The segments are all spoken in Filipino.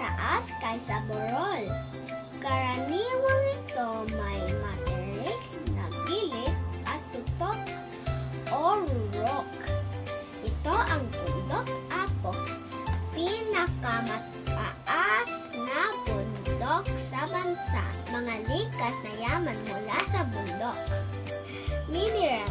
mataas kaysa burol. Karaniwang ito may matirik na gilid at tutok o rock. Ito ang bundok Apo, pinakamataas na bundok sa bansa. Mga likas na yaman mula sa bundok. Mineral.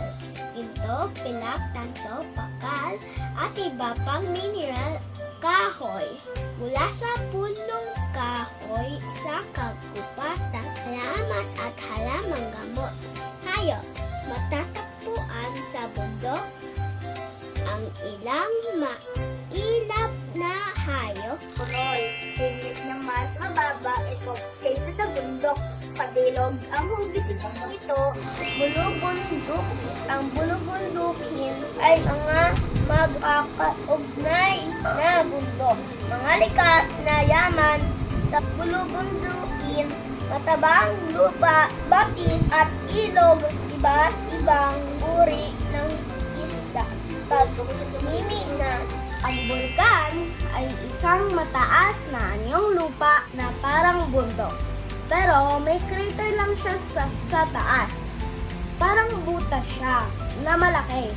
Ito, pilak, tanso, bakal, at iba pang mineral. Kahoy. Mula sa punong kahoy sa kagubatan, halaman at halamang gamot. Hayop. Matatagpuan sa bundok ang ilang mailap na hayop. Burol, higit na mas mababa ito kaysa sa bundok. Pabilog ang hugis nito. Bulubundok. Ang bulubundukin ay mga magkakaugnay na bundok. Mga likas na yaman sa bulubundukin, matabang lupa, batis at ilog, iba't ibang uri ng isda. Pagmimina. Ang bulkan ay isang mataas na anyong lupa na parang bundok. Pero may crater lang siya sa taas. Parang butas siya na malaki.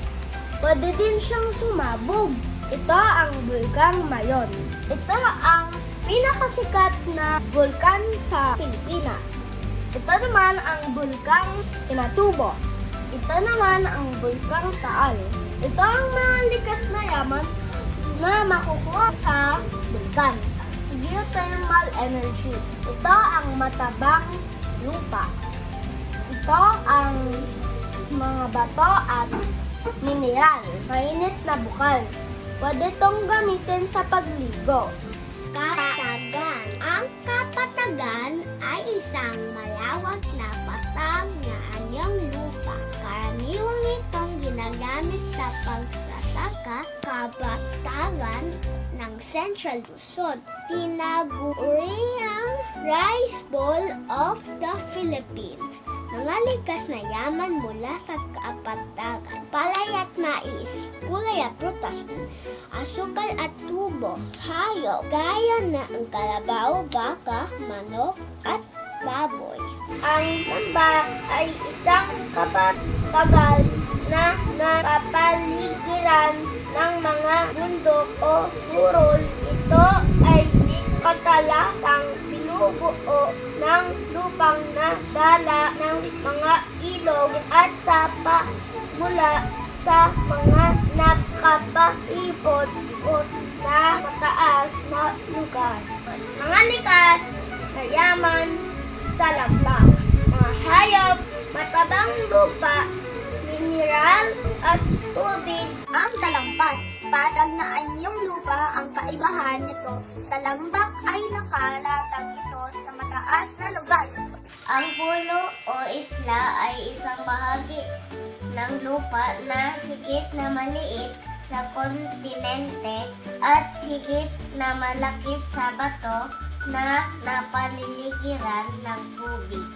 Pwede din siyang sumabog. Ito ang bulkang Mayon. Ito ang pinakasikat na bulkan sa Pilipinas. Ito naman ang bulkang Pinatubo. Ito naman ang bulkang Taal. Ito ang mga likas na yaman na makukuha sa bulkan. Geothermal energy. Ito ang matabang lupa. Ito ang mga bato at mineral. Mainit na bukal. Pwede itong gamitin sa pagligo. Kapatagan. Ang kapatagan ay isang malawak na patag na anyong lupa. Karaniwang itong ginagamit sa pagsasaka, kabatagan ng Central Luzon. Tinaguriang Rice Bowl of the Philippines. Mga likas na yaman mula sa kapatagan. Palay at mais, kulay at prutas, asukal at tubo, hayop, gaya na ang kalabaw, baka, manok, at baboy. Ang tambak ay isang kapatagan na napapaligiran ng mga bundok o burol. Ito ay katalasang binubuo ng lupang nadala ng mga ilog at sapa mula sa mga nakapaipot na mataas na lugar. Mga likas na yaman sa lambak, mga hayop, matabang lupa, mineral at tubig. Ang talampas, patag na anyong lupa. Ang kaibahan nito sa lambak ay nakalatag ito sa mataas na lugar. Ang pulo o isla ay isang bahagi ng lupa na higit na maliit sa kontinente at higit na malaki sa bato na napaliligiran ng tubig.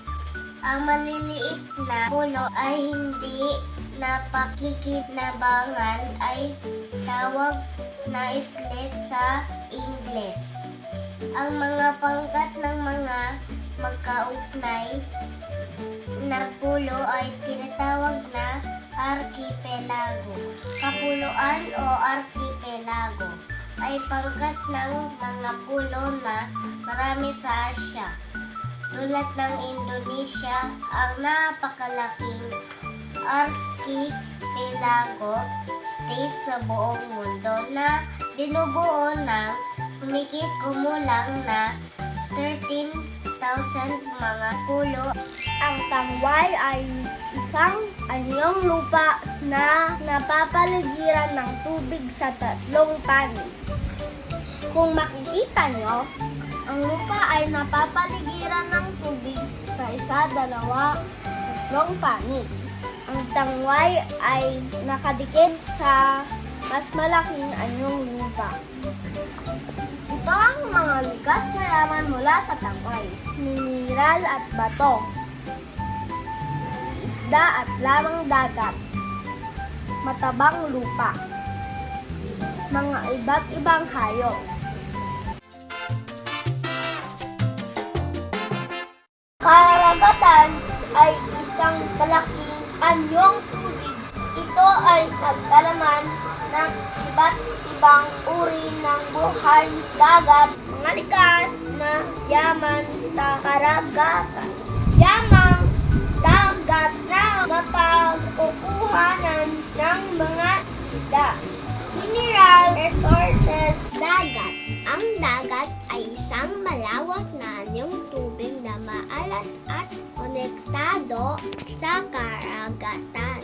Ang maliliit na pulo ay hindi napakikinabangan ay tawag na islet sa Ingles. Ang mga pangkat ng mga magkaugnay na pulo ay tinatawag na archipelago. Kapuluan o archipelago ay pangkat ng mga pulo na marami sa Asya. Tulad ng Indonesia, ang napakalaking archipelago state sa buong mundo na binubuo ng humigit kumulang na 13,000 mga pulo. Ang tangway ay isang anyong lupa na napapaligiran ng tubig sa tatlong panig. Kung makikita nyo, ang lupa ay napapaligiran ng tubig sa isa, dalawa, tatlong panig. Ang tangway ay nakadikit sa mas malaking anyong lupa. Ito ang mga likas na yaman mula sa tangway. Mineral at bato. Isda at lamang dagat. Matabang lupa. Mga iba't ibang hayop. karagatan ay isang malaking anyong tubig. Ito ay naglalaman ng iba't ibang uri ng buhay dagat, mga likas na yaman sa karagatan. Yamang dagat na mapagkukuhanan ng mga isda. Mineral resources dagat. Ang dagat ay isang malawak na anyong tubig na maalat at konektado sa karagatan.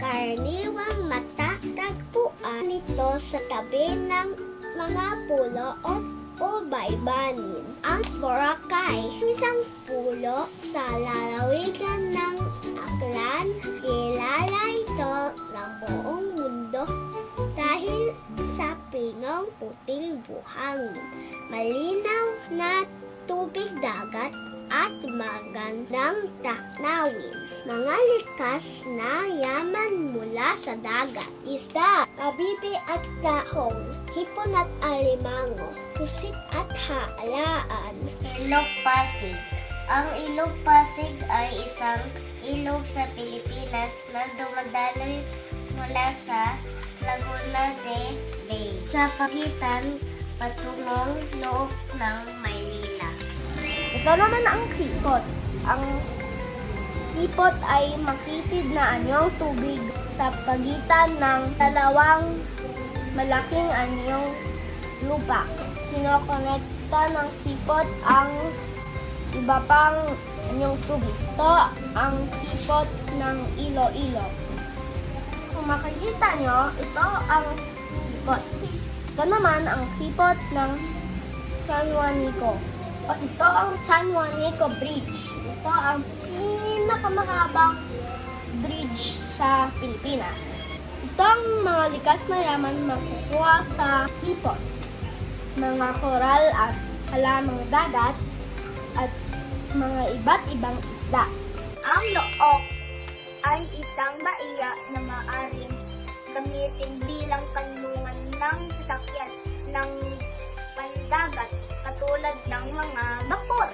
Karaniwang matatagpuan ito sa tabi ng mga pulo o baybanin. Ang Boracay, isang pulo sa lalawigan ng Aklan, kilala ito sa buong mundo dahil sa pinong puting buhangin, malinaw na tubig dagat at magandang taknawin. Mga likas na yaman mula sa dagat, isda, kabibi at kahong, hipon at alimango, pusit at halaan. Ilog Pasig. Ang Ilog Pasig ay isang ilog sa Pilipinas na dumadaloy mula sa Laguna de Bay sa pagitan patungong loob ng Maynila. Ito naman ang hipot. Ang hipot ay makitid na anyong tubig sa pagitan ng dalawang malaking anyong lupa. Kinokonekta ng hipot ang iba pang anyong tubig. Ito ang hipot ng Iloilo. Kung makikita nyo, ito ang hipot. Ito naman ang hipot ng San Juanico. At ito ang San Juanico Bridge. Ito ang pinakamahabang bridge sa Pilipinas. Ito ang mga likas na yaman makukuha sa hipot, mga koral at halamang dagat, at mga iba't ibang isda. Ang Look ay isang baiya na maaaring gamitin bilang kanlungan ng sasakyan ng pandagat katulad ng mga bapor.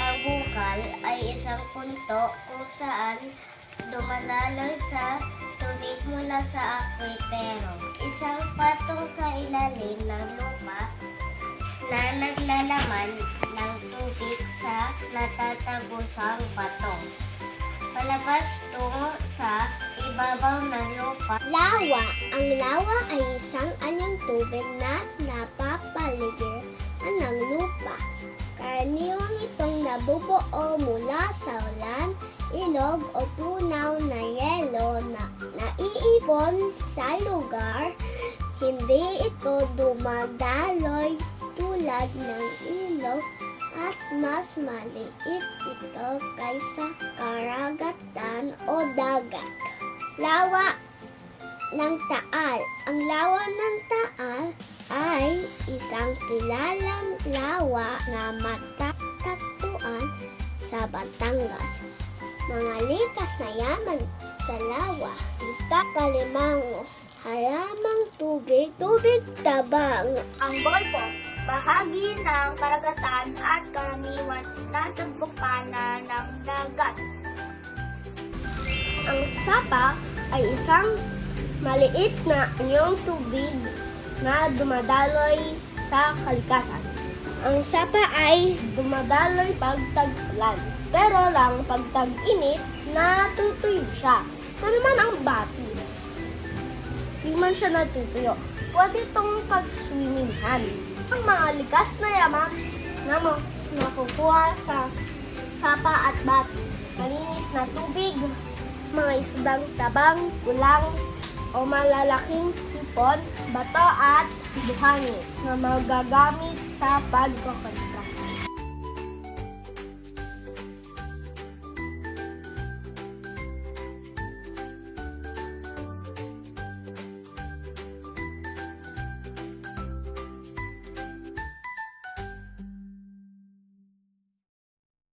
Ang bukal ay isang punto kung saan dumadaloy sa tubig mula sa akwipero. Isang patong sa ilalim ng lupa na naglalaman ng tubig sa natatagusang bato. Palabas tungo sa ibabaw ng lupa. Lawa. Ang lawa ay isang anyong tubig na napapaligiran ng lupa. Karaniwang itong nabubuo mula sa ulan, ilog o tunaw na yelo na naiipon sa lugar. Hindi ito dumadaloy tulad ng ilog at mas maliit ito kaysa karagatan o dagat. Lawa ng Taal. Ang lawa ng Taal ay isang kilalang lawa na matatagpuan sa Batangas. Mga likas na yaman sa lawa, isda, kalimango, halamang tubig, tubig tabang. Ang Golfo, bahagi ng karagatan at karaniwan nasa bukana ng dagat. Ang Sapa ay isang maliit na anyong tubig na dumadaloy sa kalikasan. Ang Sapa ay dumadaloy pag tag-ulan, pero lang pag tag-init, natutuyo siya. Ito naman ang Batis. Hindi man siya natutuyo. Pwede itong pag-swimmingan. Ang mga likas na yaman na nakukuha sa Sapa at Batis. Malinis na tubig, mga isdang tabang, ulang, o malalaking hipon, bato at buhangin na magagamit sa pagkakonstruksyon.